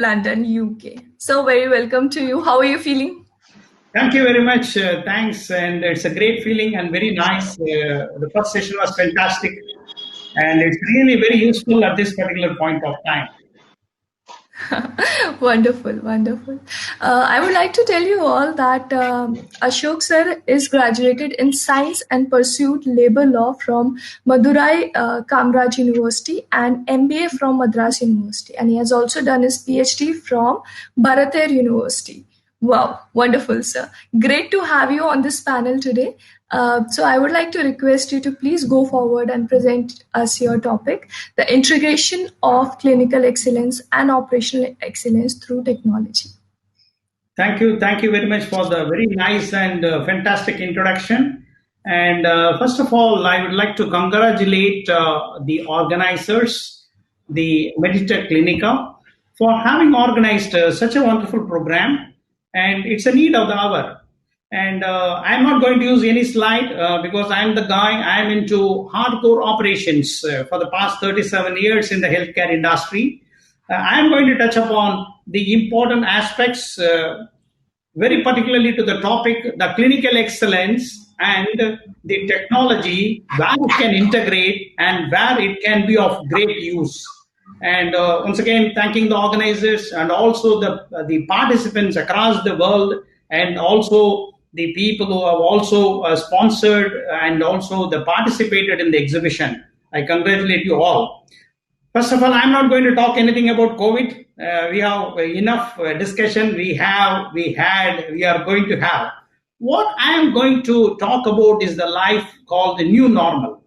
London, UK. So very welcome to you. How are you feeling? Thank you very much. Thanks. And it's a great feeling and very nice. The first session was fantastic. And it's really very useful at this particular point of time. Wonderful, wonderful. I would like to tell you all that Ashok sir is graduated in science and pursued labor law from Madurai Kamraj University and MBA from Madras University. And he has also done his PhD from Bharathir University. Wow, wonderful, sir. Great to have you on this panel today. So I would like to request you to please go forward and present us your topic, the integration of clinical excellence and operational excellence through technology. Thank you. Thank you very much for the very nice and fantastic introduction. And first of all, I would like to congratulate the organizers, the Meditec Clinika, for having organized such a wonderful program. And it's a need of the hour. And I'm not going to use any slide because I'm the guy, I'm into hardcore operations for the past 37 years in the healthcare industry. I'm going to touch upon the important aspects, very particularly to the topic, the clinical excellence and the technology, where it can integrate and where it can be of great use. And once again, thanking the organizers and also the participants across the world, and also the people who have also sponsored and also the participated in the exhibition. I congratulate you all. First of all, I'm not going to talk anything about COVID. We have enough discussion we are going to have. What I am going to talk about is the life called the new normal.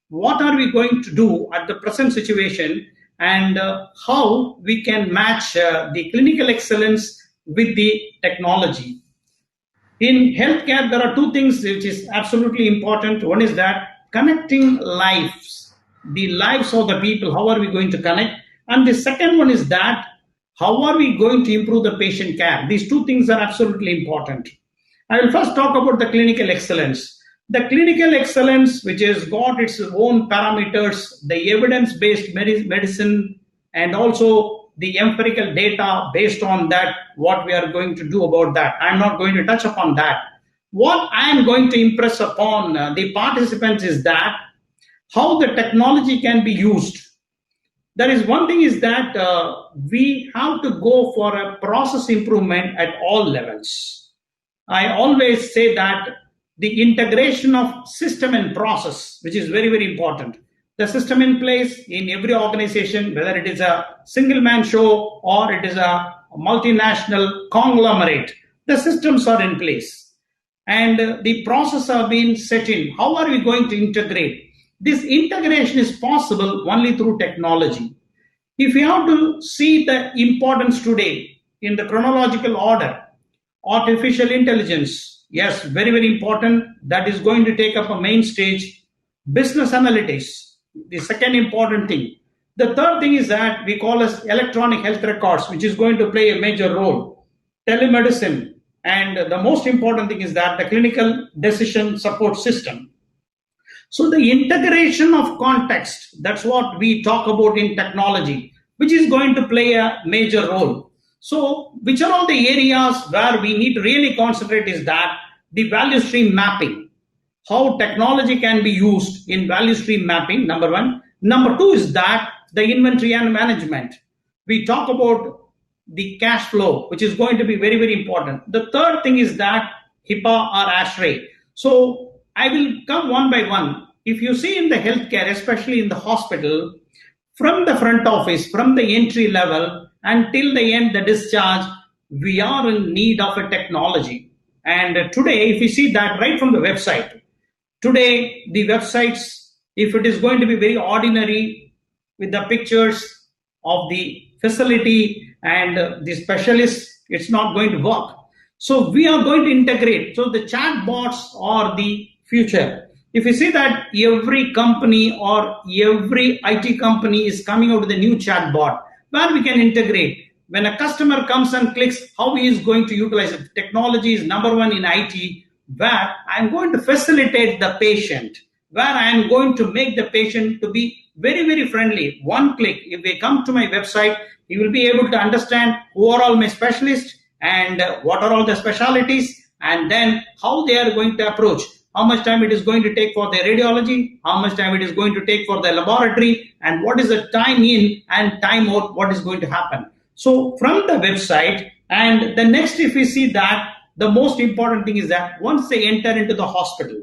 What are we going to do at the present situation, and how we can match the clinical excellence with the technology. In healthcare, there are two things which is absolutely important. One is that connecting lives, the lives of the people, how are we going to connect? And the second one is that how are we going to improve the patient care? These two things are absolutely important. I will first talk about the clinical excellence. The clinical excellence, which has got its own parameters, the evidence-based medicine, and also the empirical data based on that, what we are going to do about that. I'm not going to touch upon that. What I am going to impress upon the participants is that how the technology can be used. There is one thing is that we have to go for a process improvement at all levels. I always say that the integration of system and process, which is very, very important. The system in place in every organization, whether it is a single man show or it is a multinational conglomerate, the systems are in place and the process are being set in. How are we going to integrate? This integration is possible only through technology. If you have to see the importance today in the chronological order, artificial intelligence, yes, very, very important. That is going to take up a main stage. Business analytics, the second important thing. The third thing is that we call as electronic health records, which is going to play a major role. Telemedicine, and the most important thing is that the clinical decision support system. So the integration of context, that's what we talk about in technology, which is going to play a major role. So which are all the areas where we need to really concentrate is that the value stream mapping, how technology can be used in value stream mapping, number one. Number two is that the inventory and management. We talk about the cash flow, which is going to be very, very important. The third thing is that HIPAA or ASHRAE. So I will come one by one. If you see in the healthcare, especially in the hospital, from the front office, from the entry level until the end, the discharge, we are in need of a technology. And today, if you see that right from the website, today the websites, if it is going to be very ordinary with the pictures of the facility and the specialists, it's not going to work. So we are going to integrate. So the chat bots are the future. If you see that every company or every IT company is coming out with a new chat bot where we can integrate. When a customer comes and clicks, how he is going to utilize it. Technology is number one in IT, where I'm going to facilitate the patient where I am going to make the patient to be very, very friendly. One click, if they come to my website, he will be able to understand who are all my specialists and what are all the specialties, and then how they are going to approach, how much time it is going to take for the radiology, how much time it is going to take for the laboratory, and what is the time in and time out, what is going to happen. So from the website, and the next, if we see that, the most important thing is that once they enter into the hospital,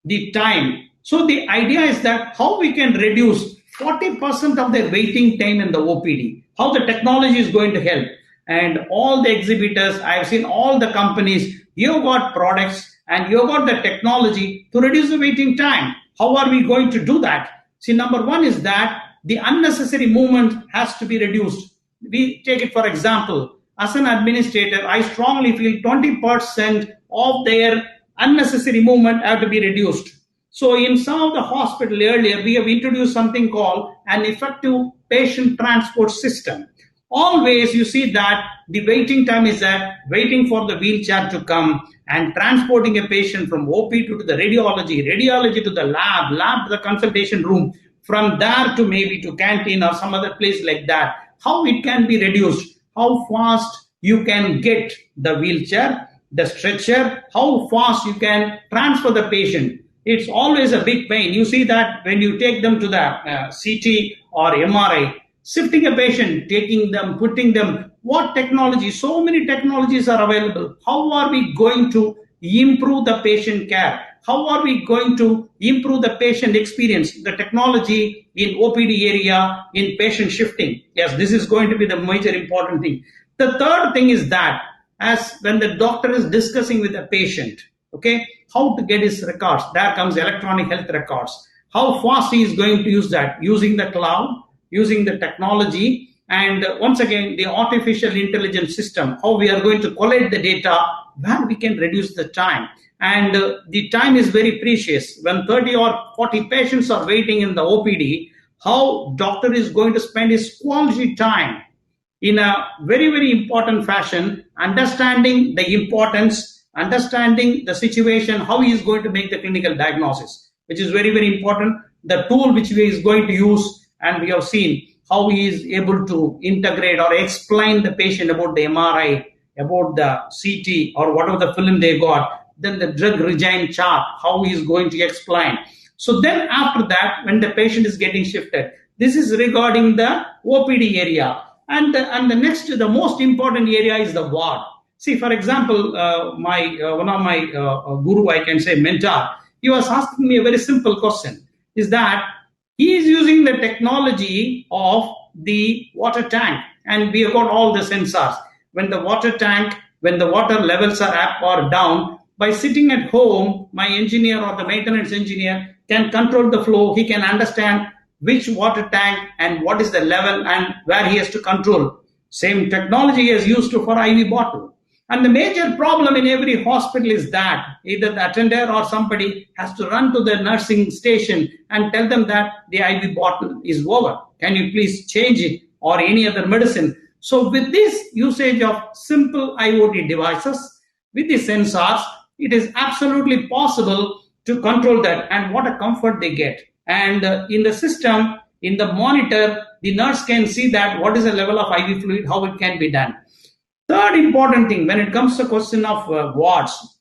the time. So the idea is that how we can reduce 40% of their waiting time in the OPD, how the technology is going to help. And all the exhibitors, I've seen all the companies, you've got products and you've got the technology to reduce the waiting time. How are we going to do that? See, number one is that the unnecessary movement has to be reduced. We take it for example, as an administrator, I strongly feel 20% of their unnecessary movement have to be reduced. So in some of the hospital earlier, we have introduced something called an effective patient transport system. Always you see that the waiting time is that waiting for the wheelchair to come and transporting a patient from OP to the radiology, radiology to the lab, lab to the consultation room, from there to maybe to canteen or some other place like that. How it can be reduced, how fast you can get the wheelchair, the stretcher, how fast you can transfer the patient. It's always a big pain. You see that when you take them to the CT or MRI, shifting a patient, taking them, putting them, what technology, so many technologies are available. How are we going to improve the patient care? How are we going to improve the patient experience? The technology in OPD area, in patient shifting. Yes, this is going to be the major important thing. The third thing is that as when the doctor is discussing with a patient, okay, how to get his records, there comes electronic health records. How fast he is going to use that, using the cloud, using the technology, and once again, the artificial intelligence system, how we are going to collect the data, where we can reduce the time. And the time is very precious. When 30 or 40 patients are waiting in the OPD, how doctor is going to spend his quality time in a very, very important fashion, understanding the importance, understanding the situation, how he is going to make the clinical diagnosis, which is very, very important. The tool which he is going to use, and we have seen how he is able to integrate or explain the patient about the MRI, about the CT or whatever the film they got, then the drug regime chart, how he is going to explain. So then after that, when the patient is getting shifted, this is regarding the OPD area. And the next, the most important area is the ward. See, for example, one of my guru, I can say mentor, he was asking me a very simple question, is that he is using the technology of the water tank, and we have got all the sensors. When the water tank, when the water levels are up or down, by sitting at home, my engineer or the maintenance engineer can control the flow. He can understand which water tank and what is the level and where he has to control. Same technology is used for IV bottle. And the major problem in every hospital is that either the attendant or somebody has to run to the nursing station and tell them that the IV bottle is over. Can you please change it, or any other medicine? So with this usage of simple IoT devices, with the sensors, it is absolutely possible to control that, and what a comfort they get. And in the system, in the monitor, the nurse can see that what is the level of IV fluid, how it can be done. Third important thing, when it comes to question of wards,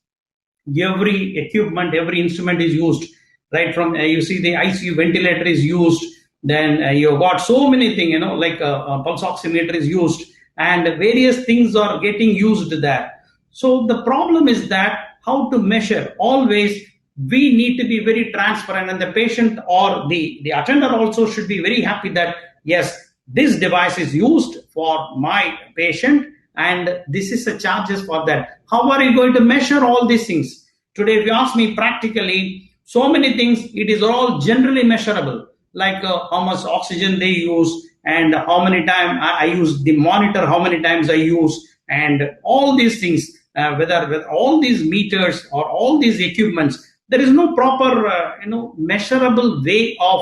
every equipment, every instrument is used, right? From you see the ICU ventilator is used, then you've got so many things, like a pulse oximeter is used, and various things are getting used there. So the problem is that how to measure. Always we need to be very transparent, and the patient or the attendant also should be very happy that yes, this device is used for my patient and this is the charges for that. How are you going to measure all these things? Today, if you ask me practically, so many things, it is all generally measurable, like how much oxygen they use and how many times I use the monitor, how many times I use, and all these things, whether with all these meters or all these equipments, there is no proper, measurable way of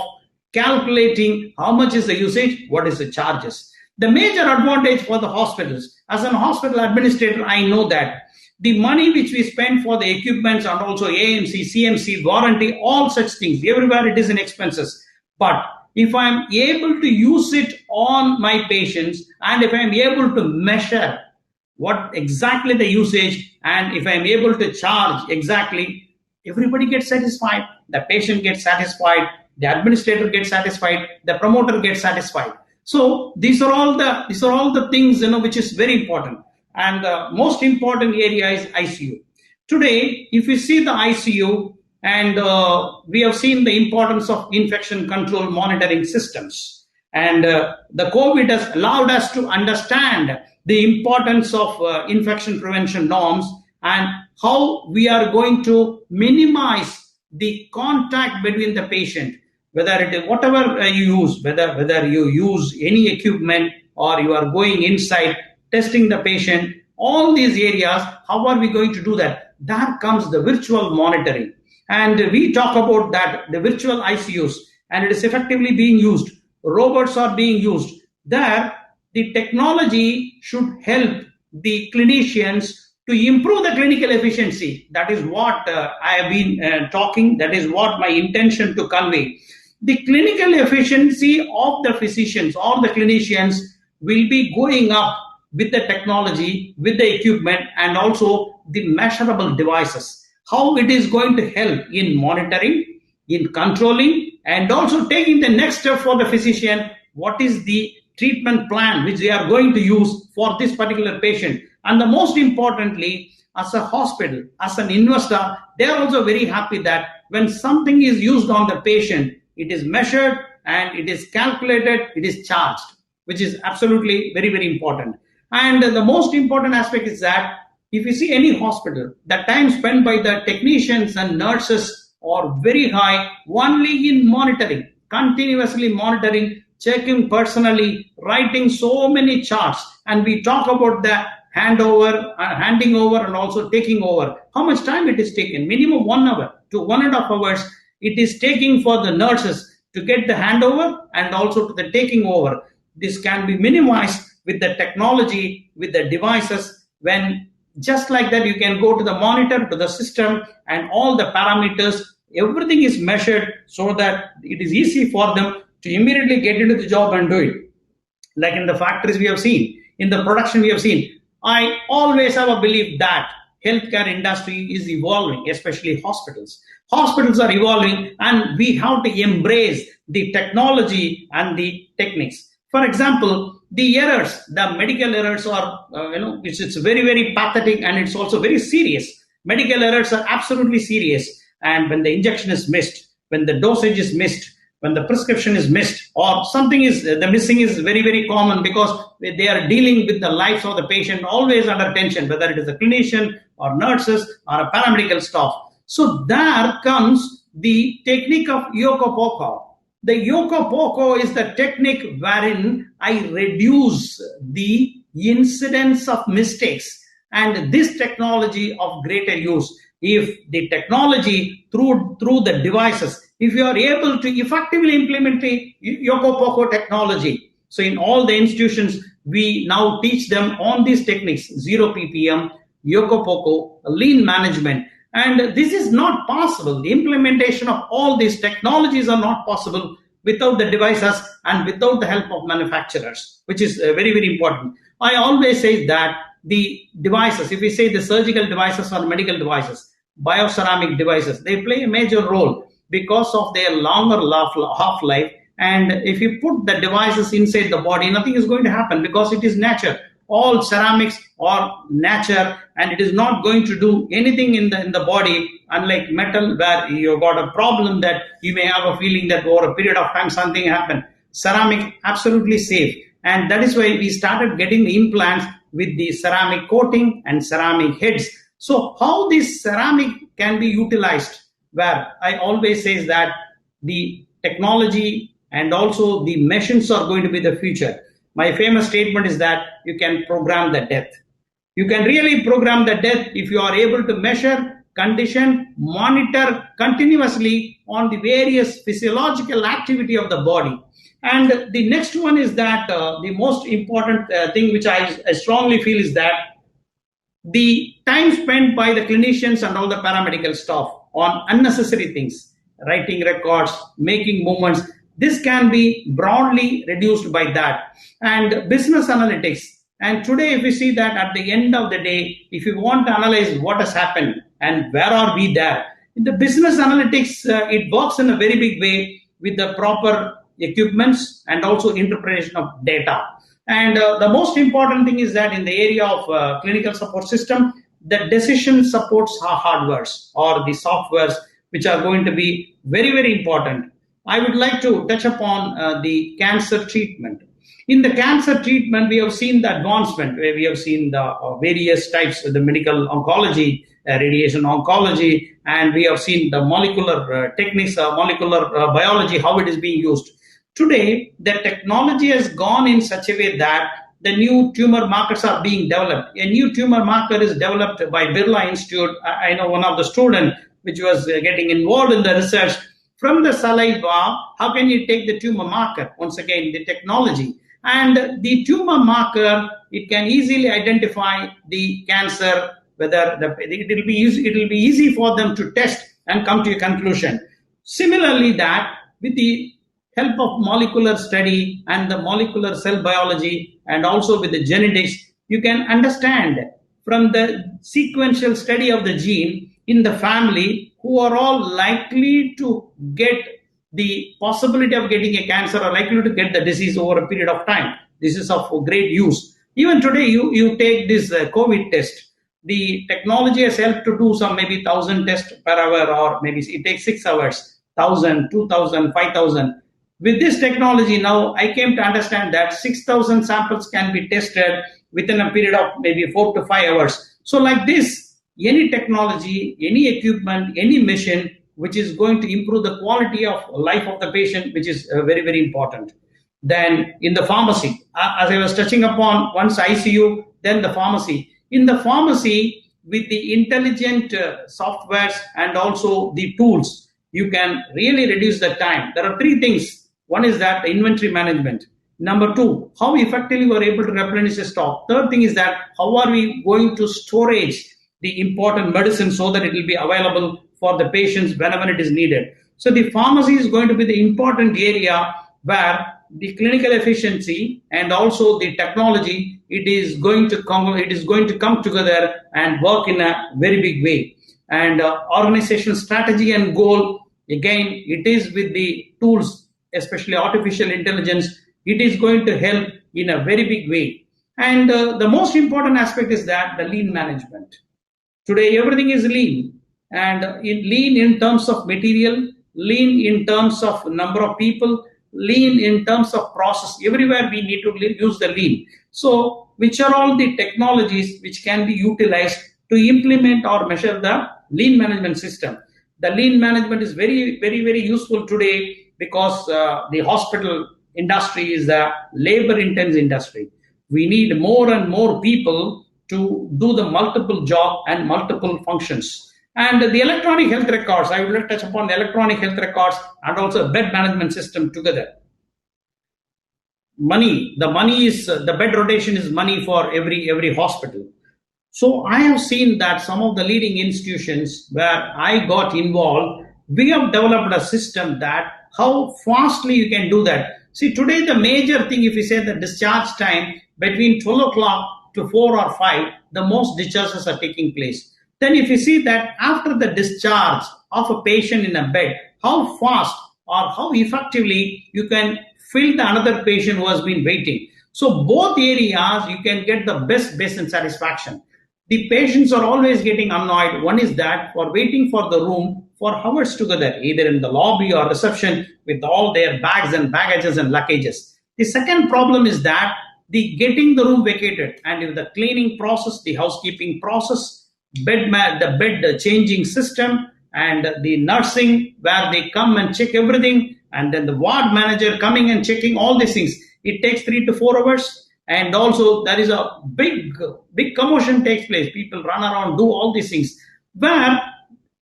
calculating how much is the usage, what is the charges. The major advantage for the hospitals, as an hospital administrator, I know that the money which we spend for the equipments and also AMC, CMC, warranty, all such things, everywhere it is in expenses. But if I'm able to use it on my patients, and if I'm able to measure what exactly the usage, and if I'm able to charge exactly, everybody gets satisfied. The patient gets satisfied, the administrator gets satisfied, the promoter gets satisfied. So these are all the things which is very important. And the most important area is ICU. Today, if you see the ICU, and we have seen the importance of infection control monitoring systems, and the COVID has allowed us to understand the importance of infection prevention norms, and how we are going to minimize the contact between the patient, whether it is whatever you use, whether you use any equipment or you are going inside testing the patient, all these areas, how are we going to do that? There comes the virtual monitoring. And we talk about that, the virtual ICUs, and it is effectively being used. Robots are being used. There, the technology should help the clinicians to improve the clinical efficiency. That is what I have been talking. That is what my intention to convey. The clinical efficiency of the physicians or the clinicians will be going up with the technology, with the equipment, and also the measurable devices. How it is going to help in monitoring, in controlling, and also taking the next step for the physician. What is the treatment plan which they are going to use for this particular patient? And the most importantly, as a hospital, as an investor, they are also very happy that when something is used on the patient, it is measured and it is calculated, it is charged, which is absolutely very, very important. And the most important aspect is that if you see any hospital, the time spent by the technicians and nurses are very high only in monitoring, continuously monitoring, checking personally, writing so many charts. And we talk about the handing over and also taking over. How much time it is taken? Minimum 1 hour to 1.5 hours it is taking for the nurses to get the handover and also to the taking over. This can be minimized with the technology, with the devices. When just like that, you can go to the monitor, to the system, and all the parameters, everything is measured so that it is easy for them to immediately get into the job and do it. Like in the factories we have seen, in the production we have seen. I always have a belief that healthcare industry is evolving, especially hospitals. Hospitals are evolving, and we have to embrace the technology and the techniques. For example, the errors, the medical errors are, it's very, very pathetic, and it's also very serious. Medical errors are absolutely serious. And when the injection is missed, when the dosage is missed, when the prescription is missed, or something is, the missing is very, very common because they are dealing with the lives of the patient always under tension, whether it is a clinician or nurses or a paramedical staff. So there comes the technique of Yoko. The Yoko is the technique wherein I reduce the incidence of mistakes, and this technology of greater use. If the technology through the devices, if you are able to effectively implement the Yoko technology, so in all the institutions, we now teach them on these techniques: 0 ppm, Yoko, lean management. And this is not possible. The implementation of all these technologies are not possible without the devices and without the help of manufacturers, which is very, very important. I always say that the devices, if we say the surgical devices or medical devices, bioceramic devices, they play a major role because of their longer half-life. And if you put the devices inside the body, nothing is going to happen because it is nature. All ceramics are nature, and it is not going to do anything in the body, unlike metal where you got a problem that you may have a feeling that over a period of time something happened. Ceramic, absolutely safe. And that is why we started getting the implants with the ceramic coating and ceramic heads. So how this ceramic can be utilized, where I always say that the technology and also the machines are going to be the future. My famous statement is that you can program the death. You can really program the death if you are able to measure condition, monitor continuously on the various physiological activity of the body. And the next one is that the most important thing which I strongly feel is that the time spent by the clinicians and all the paramedical staff on unnecessary things, writing records, making movements, this can be broadly reduced by that. And business analytics. And today, if we see that at the end of the day, if you want to analyze what has happened and where are we there, in the business analytics, it works in a very big way with the proper equipments and also interpretation of data. And the most important thing is that in the area of clinical support system, the decision supports hardwares or the softwares, which are going to be very, very important. I would like to touch upon the cancer treatment. In the cancer treatment, we have seen the advancement, where we have seen the various types of the medical oncology, radiation oncology, and we have seen the molecular techniques, molecular biology, how it is being used. Today, the technology has gone in such a way that the new tumor markers are being developed. A new tumor marker is developed by Birla Institute. I know one of the students which was getting involved in the research. From the saliva, how can you take the tumor marker? Once again, the technology. And the tumor marker, it can easily identify the cancer, whether it will be easy for them to test and come to a conclusion. Similarly, that with the help of molecular study and the molecular cell biology and also with the genetics, you can understand from the sequential study of the gene in the family who are all likely to get the possibility of getting a cancer or likely to get the disease over a period of time. This is of great use. Even today, you take this COVID test. The technology has helped to do some maybe 1,000 tests per hour, or maybe it takes 6 hours, 1,000, 2,000, 5,000. With this technology now, I came to understand that 6,000 samples can be tested within a period of maybe 4 to 5 hours. So like this, any technology, any equipment, any machine, which is going to improve the quality of life of the patient, which is very, very important. Then in the pharmacy, as I was touching upon, once ICU, then the pharmacy. In the pharmacy, with the intelligent softwares and also the tools, you can really reduce the time. There are 3 things. One is that the inventory management. Number 2, how effectively we are able to replenish the stock. Third thing is that how are we going to storage the important medicine so that it will be available for the patients whenever it is needed. So the pharmacy is going to be the important area where the clinical efficiency and also the technology, it is going to come together and work in a very big way. And organization strategy and goal, again, it is with the tools, especially artificial intelligence, it is going to help in a very big way. And the most important aspect is that the lean management. Today, everything is lean. And lean in terms of material, lean in terms of number of people, lean in terms of process. Everywhere we need to use the lean. So, which are all the technologies which can be utilized to implement or measure the lean management system? The lean management is very, very, very useful today because the hospital industry is a labor-intense industry. We need more and more people to do the multiple job and multiple functions. And the electronic health records, I would like to touch upon the electronic health records and also bed management system together. The bed rotation is money for every hospital. So I have seen that some of the leading institutions where I got involved, we have developed a system that how fastly you can do that. See, today the major thing, if you say the discharge time between 12 o'clock to 4 or 5, the most discharges are taking place. Then if you see that after the discharge of a patient in a bed, how fast or how effectively you can fill the another patient who has been waiting. So both areas, you can get the best patient satisfaction. The patients are always getting annoyed. One is that for waiting for the room for hours together, either in the lobby or reception with all their bags and baggages and luggages. The second problem is that the getting the room vacated and in the cleaning process, the housekeeping process, the bed changing system and the nursing where they come and check everything, and then the ward manager coming and checking all these things. It takes 3 to 4 hours. And also there is a big commotion takes place. People run around, do all these things. Where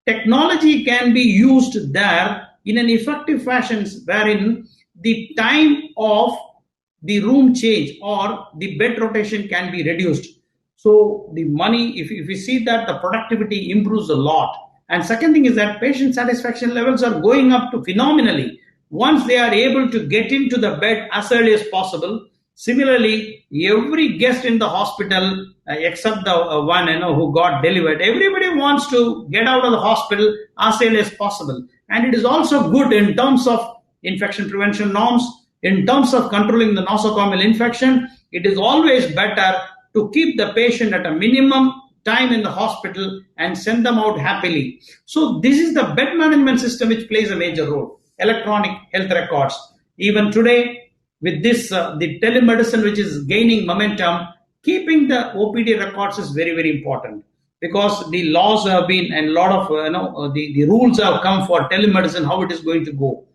technology can be used there in an effective fashion, wherein the time of the room change or the bed rotation can be reduced. So the money, if we see that the productivity improves a lot. And second thing is that patient satisfaction levels are going up to phenomenally once they are able to get into the bed as early as possible. Similarly, every guest in the hospital, except the one who got delivered, everybody wants to get out of the hospital as early as possible. And it is also good in terms of infection prevention norms, in terms of controlling the nosocomial infection. It is always better to keep the patient at a minimum time in the hospital and send them out happily. So this is the bed management system which plays a major role. Electronic health records. Even today, with this, the telemedicine which is gaining momentum, keeping the OPD records is very, very important, because the laws have been and a lot of the rules have come for telemedicine, how it is going to go.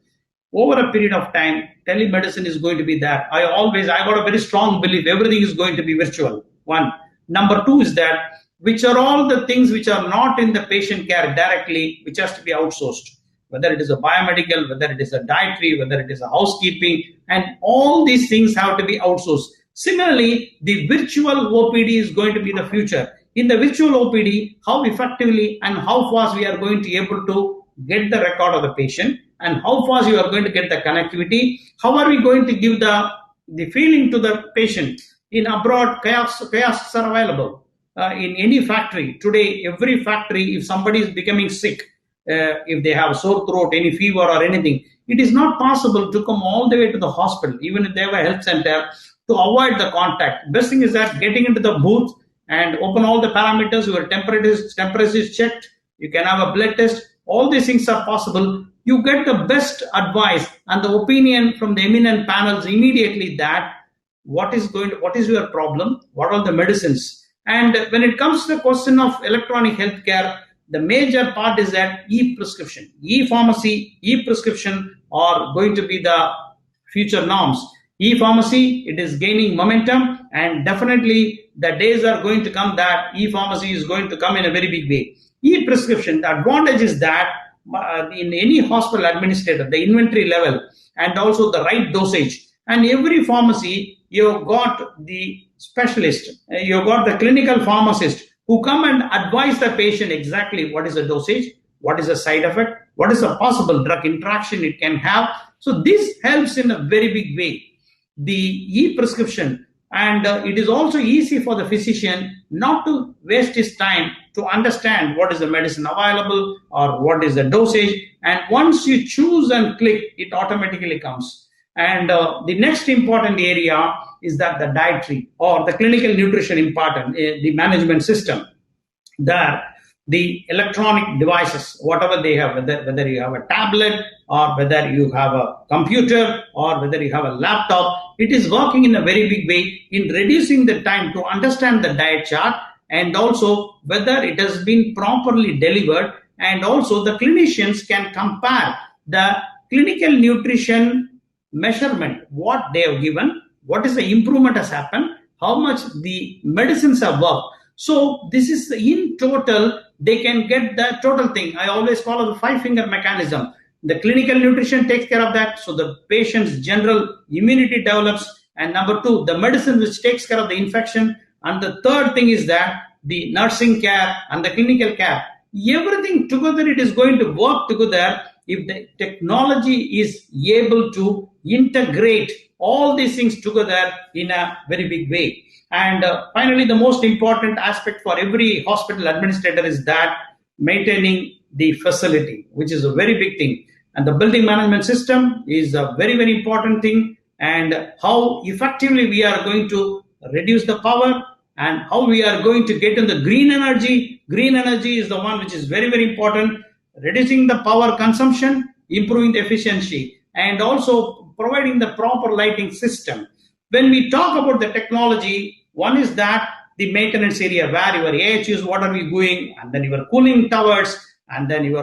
Over a period of time, telemedicine is going to be there. I got a very strong belief everything is going to be virtual. One. Number two is that which are all the things which are not in the patient care directly, which has to be outsourced. Whether it is a biomedical, whether it is a dietary, whether it is a housekeeping, and all these things have to be outsourced. Similarly, the virtual OPD is going to be the future. In the virtual OPD, how effectively and how fast we are going to be able to get the record of the patient, and how fast you are going to get the connectivity, how are we going to give the feeling to the patient. In abroad, kiosks are available. In any factory, today, every factory, if somebody is becoming sick, if they have sore throat, any fever or anything, it is not possible to come all the way to the hospital, even if they have a health center, to avoid the contact. Best thing is that getting into the booth and open all the parameters, your temperature is checked, you can have a blood test, all these things are possible. You get the best advice and the opinion from the eminent panels immediately that what is your problem, what are the medicines. And when it comes to the question of electronic healthcare, the major part is that e-prescription, e-pharmacy, e-prescription are going to be the future norms. E-pharmacy, it is gaining momentum, and definitely the days are going to come that e-pharmacy is going to come in a very big way. E-prescription, the advantage is that in any hospital administrator, the inventory level and also the right dosage, and every pharmacy, you've got the specialist, you've got the clinical pharmacist who come and advise the patient exactly what is the dosage, what is the side effect, what is the possible drug interaction it can have. So this helps in a very big way. The e-prescription, and it is also easy for the physician not to waste his time to understand what is the medicine available or what is the dosage. And once you choose and click, it automatically comes. And the next important area is that the dietary or the clinical nutrition important, the management system. There, the electronic devices, whatever they have, whether you have a tablet or whether you have a computer or whether you have a laptop, it is working in a very big way in reducing the time to understand the diet chart, and also whether it has been properly delivered, and also the clinicians can compare the clinical nutrition measurement, what they have given, what is the improvement has happened, how much the medicines have worked. So this is in total, they can get the total thing. I always follow the 5-finger mechanism. The clinical nutrition takes care of that, so the patient's general immunity develops. And number two, the medicine which takes care of the infection. And the third thing is that the nursing care and the clinical care, everything together, it is going to work together if the technology is able to integrate all these things together in a very big way. And finally, the most important aspect for every hospital administrator is that maintaining the facility, which is a very big thing. And the building management system is a very, very important thing. And how effectively we are going to reduce the power and how we are going to get in the green energy. Green energy is the one which is very, very important. Reducing the power consumption, improving the efficiency, and also providing the proper lighting system. When we talk about the technology, one is that the maintenance area where your AHUs, what are we doing, and then your cooling towers, and then your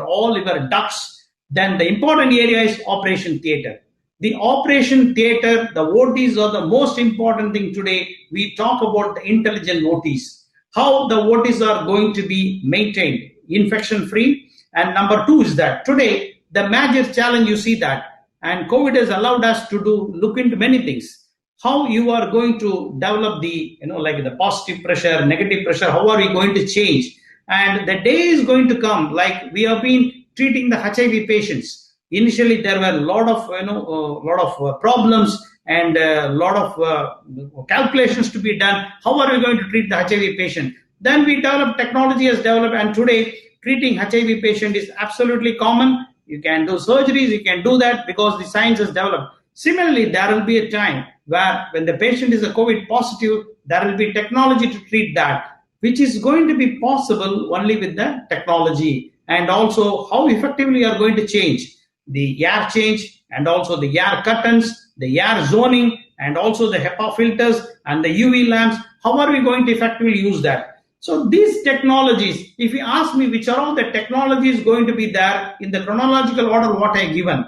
ducts. Then the important area is operation theater. The operation theater, the OTs are the most important thing today. We talk about the intelligent OTs, how the OTs are going to be maintained, infection free, And number two is that today, the major challenge you see that, and COVID has allowed us to look into many things. How you are going to develop the, like the positive pressure, negative pressure, how are we going to change? And the day is going to come, like we have been treating the HIV patients. Initially, there were a lot of problems and a lot of calculations to be done. How are we going to treat the HIV patient? Then we developed, technology has developed, and today treating HIV patient is absolutely common. You can do surgeries, you can do that because the science has developed. Similarly, there will be a time where when the patient is a COVID positive, there will be technology to treat that, which is going to be possible only with the technology. And also how effectively you are going to change the air change and also the air curtains, the air zoning, and also the HEPA filters and the UV lamps. How are we going to effectively use that? So these technologies, if you ask me which are all the technologies going to be there in the chronological order what I given,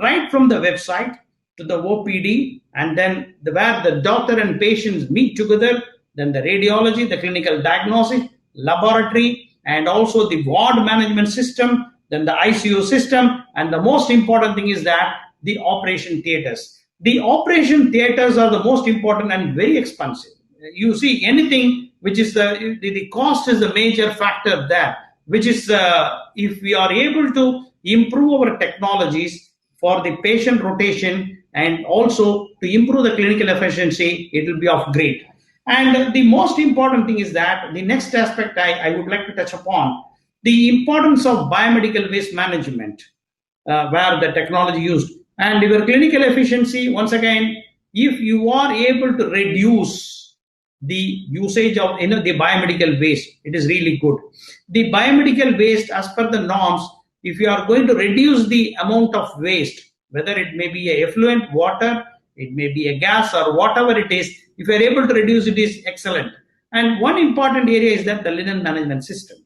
right from the website to the OPD, and then where the doctor and patients meet together, then the radiology, the clinical diagnosis, laboratory, and also the ward management system, then the ICU system, and the most important thing is that the operation theaters. The operation theaters are the most important and very expensive. You see anything which is the cost is the major factor there, which is if we are able to improve our technologies for the patient rotation and also to improve the clinical efficiency, it will be of great. And the most important thing is that the next aspect I would like to touch upon, the importance of biomedical waste management, where the technology used. And your clinical efficiency, once again, if you are able to reduce the usage of the biomedical waste, it is really good. The biomedical waste, as per the norms, if you are going to reduce the amount of waste, whether it may be a effluent water, it may be a gas or whatever it is, if you are able to reduce it is excellent. And one important area is that the linen management system.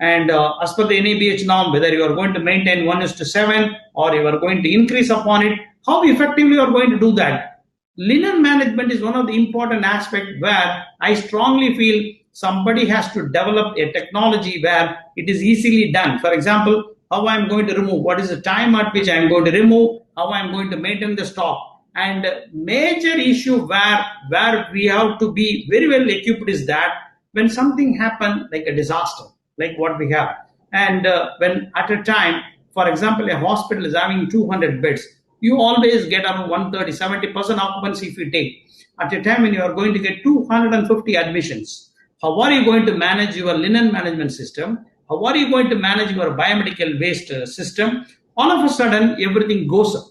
And as per the NABH norm, whether you are going to maintain 1:7 or you are going to increase upon it, how effectively you are going to do that? Linen management is one of the important aspects where I strongly feel somebody has to develop a technology where it is easily done. For example, how I am going to remove, what is the time at which I am going to remove, how I am going to maintain the stock. And major issue where we have to be very well equipped is that when something happens like a disaster, like what we have, and when at a time, for example, a hospital is having 200 beds, you always get around 130, 70% occupancy if you take. At a time when you are going to get 250 admissions, how are you going to manage your linen management system? How are you going to manage your biomedical waste system? All of a sudden, everything goes up.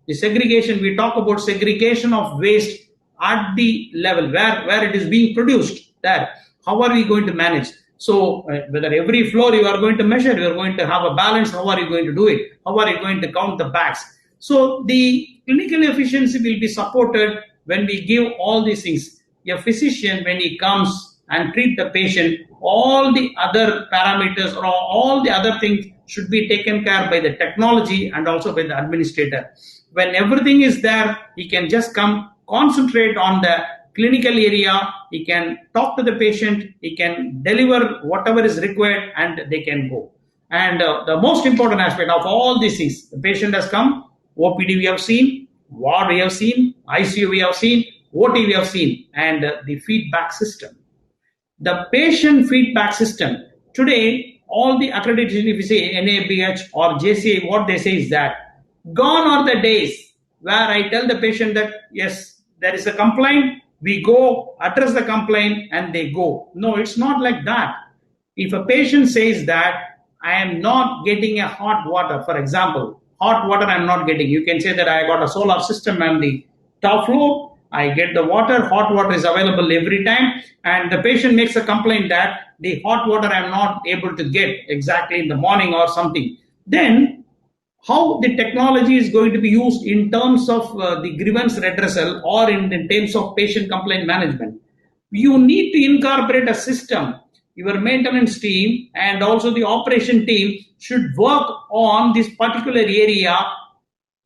The segregation, we talk about segregation of waste at the level where it is being produced. There, how are we going to manage? So whether every floor you are going to measure, you are going to have a balance, how are you going to do it? How are you going to count the bags? So the clinical efficiency will be supported when we give all these things. A physician, when he comes and treat the patient, all the other parameters or all the other things should be taken care by the technology and also by the administrator. When everything is there, he can just come concentrate on the clinical area, he can talk to the patient, he can deliver whatever is required, and they can go. And the most important aspect of all this is the patient has come, OPD we have seen, ward we have seen, ICU we have seen, OT we have seen, and the feedback system. The patient feedback system. Today, all the accreditation, if you say NABH or JCA, what they say is that gone are the days where I tell the patient that, yes, there is a complaint, we go address the complaint and they go. No, it's not like that. If a patient says that I am not getting a hot water, for example, hot water I'm not getting, you can say that I got a solar system on the top floor, I get the water, hot water is available every time, and the patient makes a complaint that the hot water I'm not able to get exactly in the morning or something. Then how the technology is going to be used in terms of the grievance redressal or in terms of patient complaint management. You need to incorporate a system. Your maintenance team and also the operation team should work on this particular area,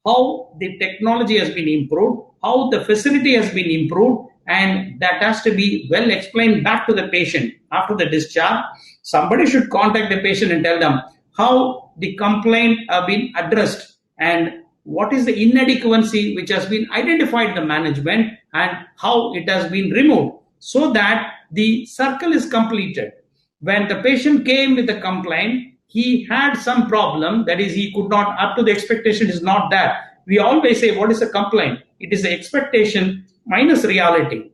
how the technology has been improved, how the facility has been improved, and that has to be well explained back to the patient after the discharge. Somebody should contact the patient and tell them, how the complaint have been addressed, and what is the inadequacy which has been identified in the management, and how it has been removed, so that the circle is completed. When the patient came with a complaint, he had some problem, that is, he could not, up to the expectation is not that. We always say, what is a complaint? It is the expectation minus reality.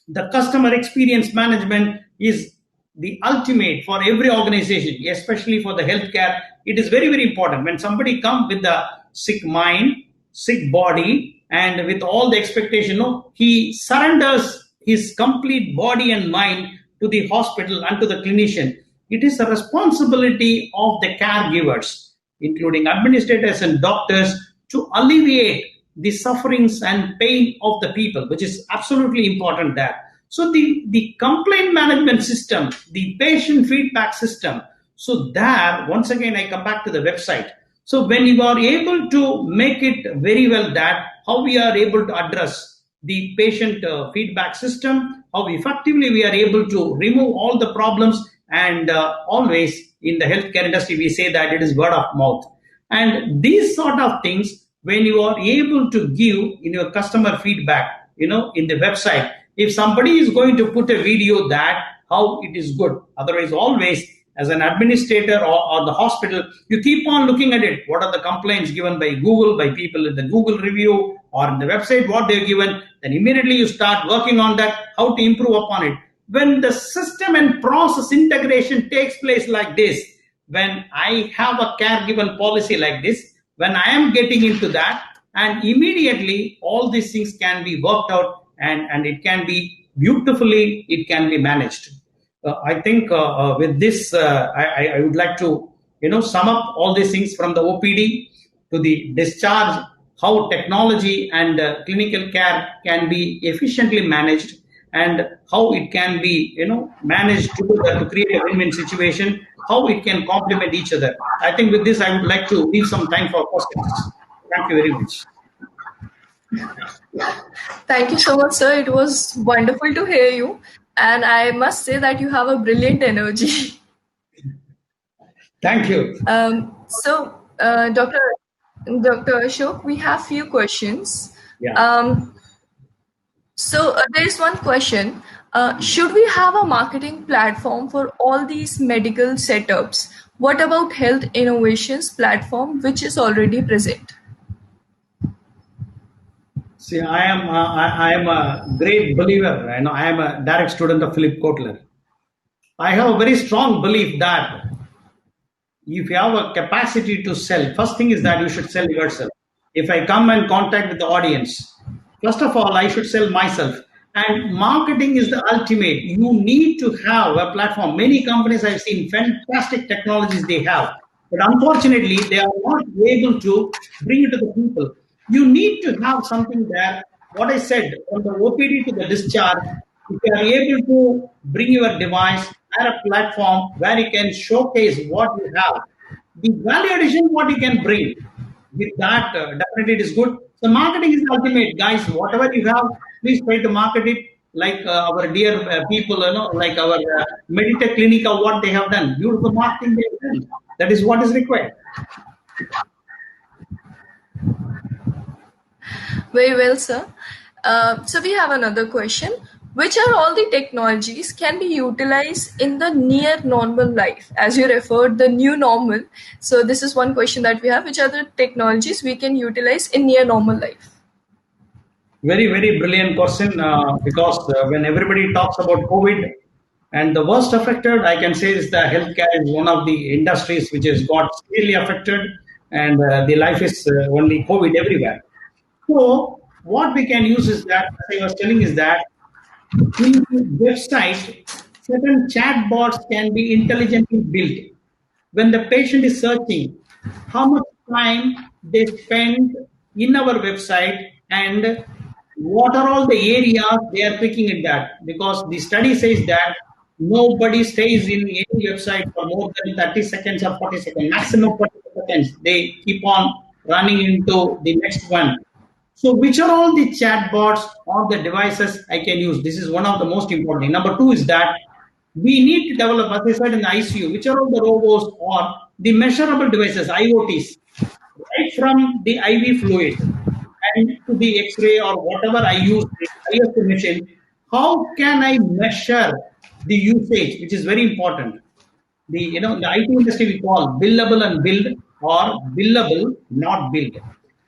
The customer experience management is the ultimate for every organization, especially for the healthcare. It is very, very important. When somebody comes with a sick mind, sick body, and with all the expectation, no, he surrenders his complete body and mind to the hospital and to the clinician. It is the responsibility of the caregivers, including administrators and doctors, to alleviate the sufferings and pain of the people, which is absolutely important there. So the complaint management system, the patient feedback system, so there, once again, I come back to the website. So when you are able to make it very well, that how we are able to address the patient feedback system, how effectively we are able to remove all the problems, and always in the healthcare industry, we say that it is word of mouth. And these sort of things, when you are able to give in your customer feedback, in the website, if somebody is going to put a video, that how it is good. Otherwise, always as an administrator or the hospital, you keep on looking at it. What are the complaints given by Google, by people in the Google review or in the website, what they're given, then immediately you start working on that, how to improve upon it. When the system and process integration takes place like this, when I have a caregiver policy like this, when I am getting into that, and immediately all these things can be worked out, and it can be beautifully, it can be managed. I think with this, I would like to sum up all these things, from the OPD to the discharge, how technology and clinical care can be efficiently managed, and how it can be managed together to create a win-win situation, how it can complement each other. I think with this, I would like to leave some time for questions. Thank you very much. Thank you so much, sir. It was wonderful to hear you. And I must say that you have a brilliant energy. Thank you. So, Dr. Ashok, we have few questions. Yeah. So there is one question. Should we have a marketing platform for all these medical setups? What about health innovations platform, which is already present? See, I am a great believer. I am a direct student of Philip Kotler. I have a very strong belief that if you have a capacity to sell, first thing is that you should sell yourself. If I come and contact with the audience, first of all, I should sell myself. And marketing is the ultimate. You need to have a platform. Many companies I've seen, fantastic technologies they have, but unfortunately, they are not able to bring it to the people. You need to have something there. What I said, from the OPD to the discharge, if you are able to bring your device, have a platform where you can showcase what you have, the value addition, what you can bring. With that, definitely it is good. So marketing is ultimate, guys. Whatever you have, please try to market it like our dear people, like our Meditec Clinika, what they have done. Beautiful marketing they have done. That is what is required. Very well, sir. So we have another question. Which are all the technologies can be utilized in the near normal life? As you referred, the new normal. So this is one question that we have. Which are the technologies we can utilize in near normal life? Very, very brilliant question, because when everybody talks about COVID, and the worst affected, I can say, is the healthcare is one of the industries which has got severely affected, and the life is only COVID everywhere. So what we can use is that, as I was telling, is that in the website, certain chatbots can be intelligently built. When the patient is searching, how much time they spend in our website, and what are all the areas they are clicking in that. Because the study says that nobody stays in any website for more than 30 seconds or 40 seconds, maximum 40 seconds. They keep on running into the next one. So which are all the chatbots or the devices I can use? This is one of the most important. Number two is that we need to develop, as I said in the ICU, which are all the robots or the measurable devices, IoTs, right from the IV fluid and to the X-ray or whatever I use, the highest machine, how can I measure the usage, which is very important. The IT industry we call billable and billed, or billable, not billed.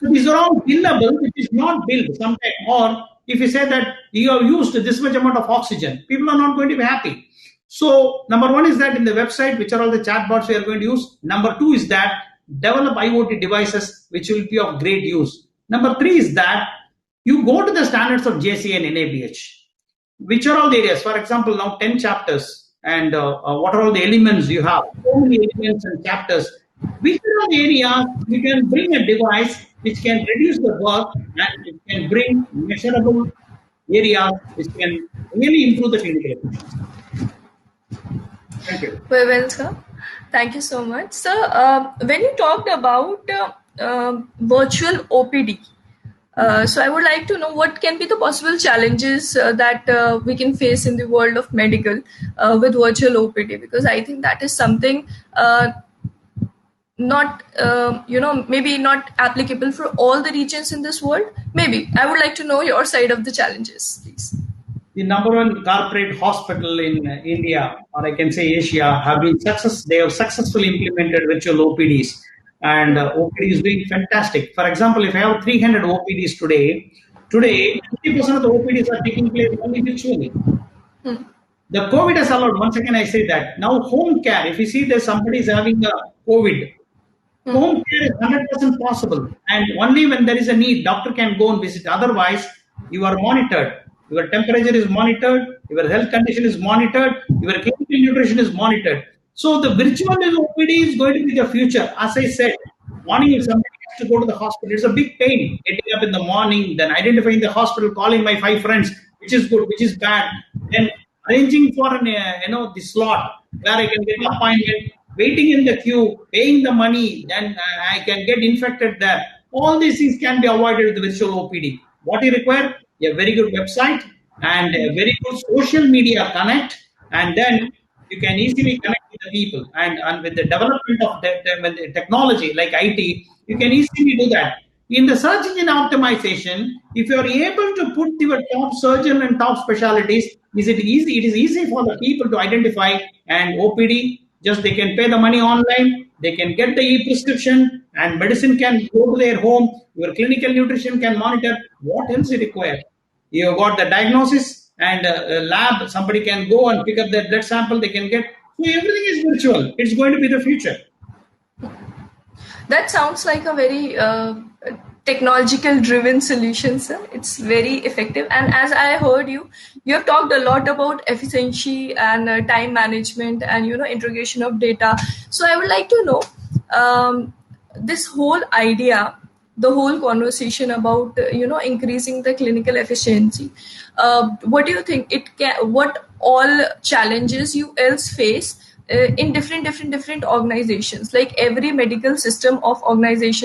So these are all billable, which is not billed sometimes. Or if you say that you have used this much amount of oxygen, people are not going to be happy. So number one is that in the website, which are all the chatbots we are going to use. Number two is that develop IoT devices which will be of great use. Number three is that you go to the standards of JCA and NABH, which are all the areas. For example, now 10 chapters, and what are all the elements you have? So many elements and chapters. Which are all the areas you can bring a device which can reduce the work and it can bring measurable areas which can really improve the clinical efficiency. Thank you. Very well, sir. Thank you so much. Sir, when you talked about virtual OPD, so I would like to know what can be the possible challenges that we can face in the world of medical with virtual OPD, because I think that is something not maybe not applicable for all the regions in this world. Maybe I would like to know your side of the challenges, please. The number one corporate hospital in India, or I can say Asia, have been success. They have successfully implemented virtual OPDs, and OPD is doing fantastic. For example, if I have 300 OPDs today, 50% of the OPDs are taking place only virtually. The COVID has allowed, once again I say that, now home care, if you see that somebody is having a COVID, home care is 100% possible. And only when there is a need, doctor can go and visit. Otherwise, you are monitored. Your temperature is monitored, your health condition is monitored, your clinical nutrition is monitored. So the virtual OPD is going to be the future. As I said, morning if somebody has to go to the hospital, it's a big pain getting up in the morning, then identifying the hospital, calling my 5 friends, which is good, which is bad, then arranging for the slot where I can get an appointment, waiting in the queue, paying the money, then I can get infected there. All these things can be avoided with the virtual OPD. What you require? A very good website and a very good social media connect, and then you can easily connect with the people. And with the development of the technology like IT, you can easily do that. In the search engine optimization, if you are able to put your top surgeon and top specialties, is it easy? It is easy for the people to identify, and OPD, just they can pay the money online, they can get the e-prescription, and medicine can go to their home, your clinical nutrition can monitor. What else is required? You got the diagnosis and a lab, somebody can go and pick up their blood sample, they can get. So everything is virtual. It's going to be the future. That sounds like a very technological driven solution, sir. It's very effective. And as I heard you have talked a lot about efficiency and time management and integration of data. So I would like to know this whole idea, the whole conversation about increasing the clinical efficiency. What do you think what all challenges you else face in different organizations? Like every medical system of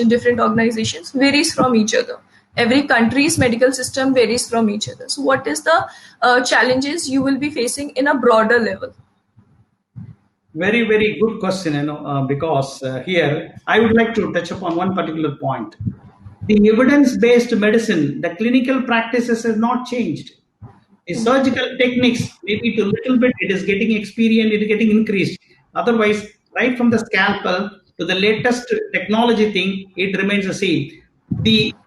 different organizations varies from each other. Every country's medical system varies from each other. So what is the challenges you will be facing in a broader level? Very, very good question, because here I would like to touch upon one particular point. The evidence-based medicine, the clinical practices has not changed. The surgical techniques, maybe to a little bit, it is getting experience, it is getting increased. Otherwise, right from the scalpel to the latest technology thing, it remains the same.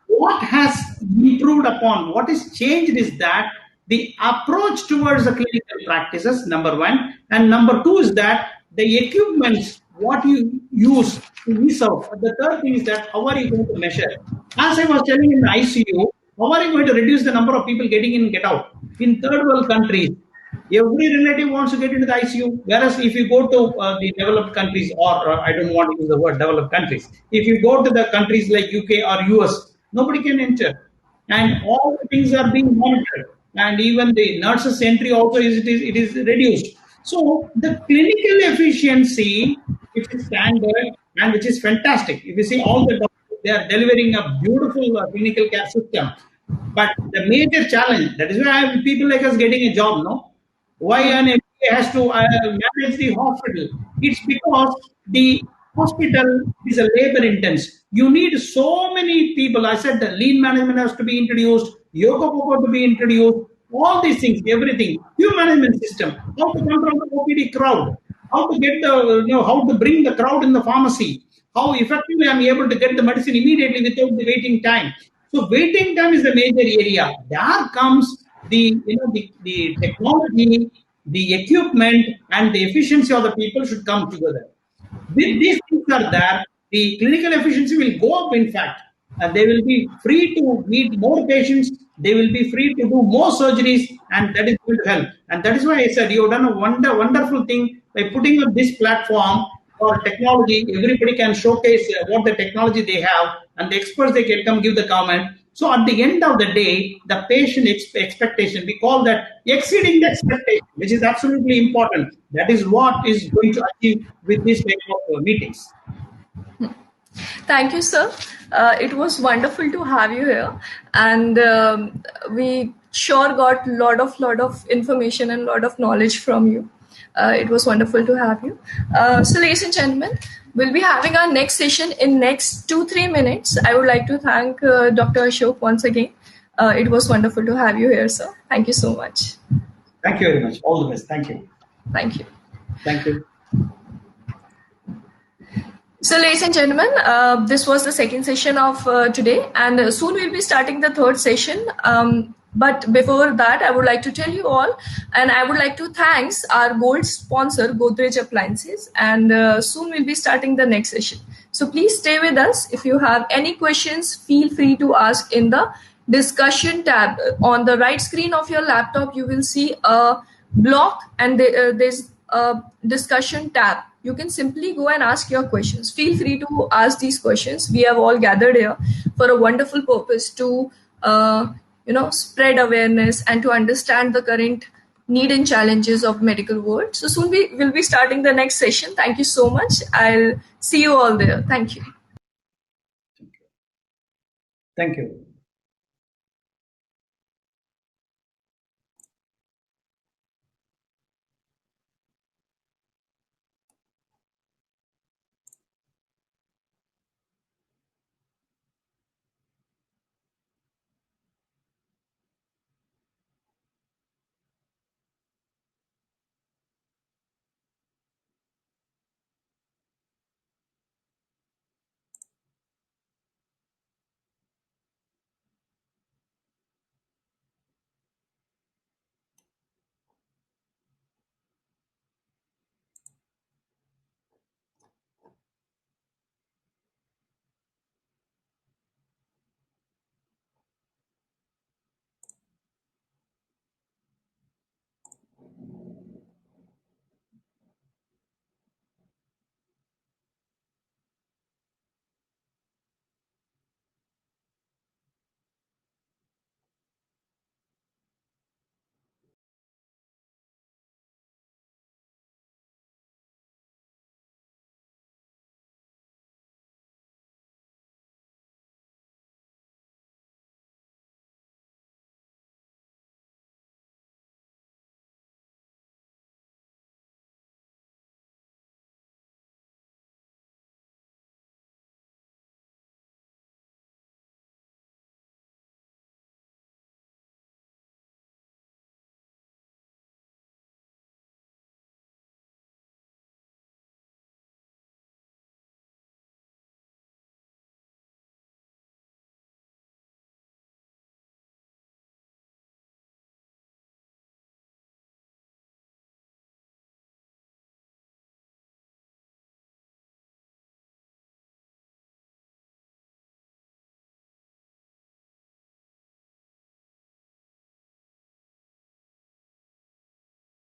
What has improved upon, what is changed is that the approach towards the clinical practices, number one, and number two is that the equipments, what you use to resolve. The third thing is that how are you going to measure? As I was telling in the ICU, how are you going to reduce the number of people getting in and get out? In third world countries, every relative wants to get into the ICU. Whereas if you go to the developed countries, or I don't want to use the word developed countries, if you go to the countries like UK or US, nobody can enter. And all the things are being monitored. And even the nurses' entry also it is reduced. So the clinical efficiency, which is standard and which is fantastic. If you see all the doctors, they are delivering a beautiful clinical care system. But the major challenge, that is why people like us getting a job, no? Why an MBA has to manage the hospital? It's because the Hospital is a labor intense. You need so many people. I said the lean management has to be introduced, yoga pogo to be introduced, all these things, everything. Queue management system, how to control the OPD crowd, how to get how to bring the crowd in the pharmacy, how effectively I'm able to get the medicine immediately without the waiting time. So waiting time is a major area. There comes the technology, the equipment, and the efficiency of the people should come together. With these things are there, the clinical efficiency will go up, in fact, and they will be free to meet more patients, they will be free to do more surgeries, and that is going to help. And that is why I said you have done a wonderful thing by putting up this platform for technology. Everybody can showcase what the technology they have, and the experts they can come give the comment. So at the end of the day, the patient expectation, we call that exceeding the expectation, which is absolutely important. That is what is going to achieve with this type of meetings. Thank you, sir. It was wonderful to have you here, and we sure got lot of information and lot of knowledge from you. It was wonderful to have you. So, ladies and gentlemen, we'll be having our next session in next 2-3 minutes. I would like to thank Dr. Ashok once again. It was wonderful to have you here, sir. Thank you so much. Thank you very much. All the best. Thank you. Thank you. Thank you. So, ladies and gentlemen, this was the second session of today, and soon we'll be starting the third session. But before that, I would like to tell you all, and I would like to thank our gold sponsor, Godrej Appliances, and soon we'll be starting the next session. So please stay with us. If you have any questions, feel free to ask in the discussion tab. On the right screen of your laptop, you will see a block, and there's a discussion tab. You can simply go and ask your questions. Feel free to ask these questions. We have all gathered here for a wonderful purpose to spread awareness and to understand the current need and challenges of medical world. So soon we will be starting the next session. Thank you so much. I'll see you all there. Thank you. Thank you.